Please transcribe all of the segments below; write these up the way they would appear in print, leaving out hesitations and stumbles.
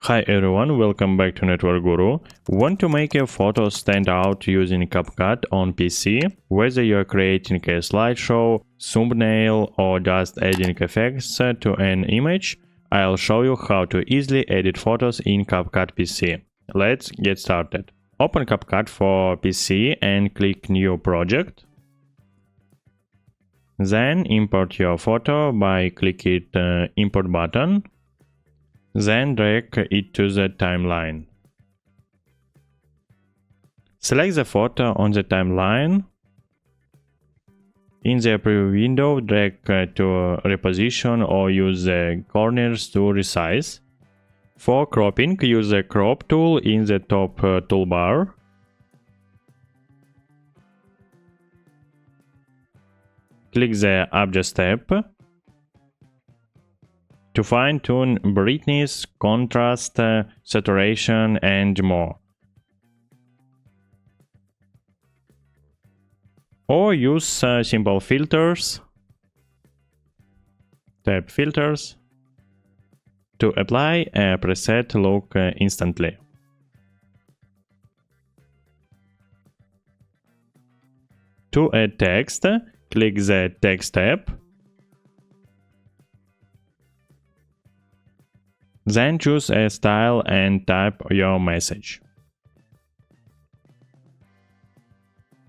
Hi everyone, welcome back to Network Guru. Want to make your photos stand out using CapCut on PC? Whether you're creating a slideshow, thumbnail, or just adding effects to an image, I'll show you how to easily edit photos in CapCut PC. Let's get started. Open CapCut for PC and click New Project. Then import your photo by clicking the Import button. Then drag it to the timeline. Select the photo on the timeline. In the preview window, drag to reposition or use the corners to resize. For cropping, use the crop tool in the top toolbar. Click the Adjust tab to fine-tune brightness, contrast, saturation, and more. Or use simple filters, tap Filters, to apply a preset look instantly. To add text, click the Text tab. Then choose a style and type your message.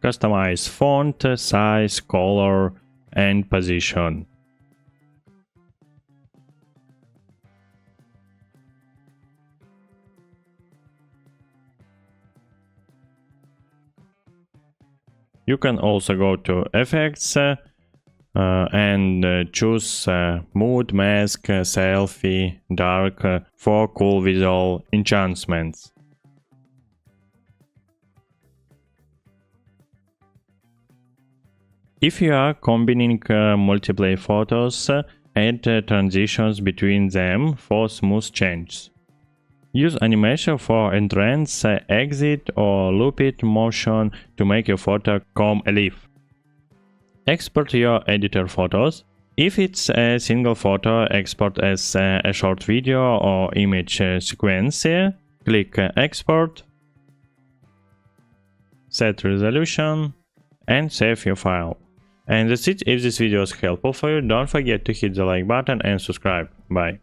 Customize font, size, color, and position. You can also go to Effects and choose Mood, Mask, Selfie, Dark for cool visual enhancements. If you are combining multiple photos, add transitions between them for smooth changes. Use animation for entrance, exit, or looped motion to make your photo come alive. Export your editor photos. If it's a single photo, export as a short video or image sequence. Click Export, set resolution, and save your file. And that's it. If this video is helpful for you, don't forget to hit the like button and subscribe. Bye.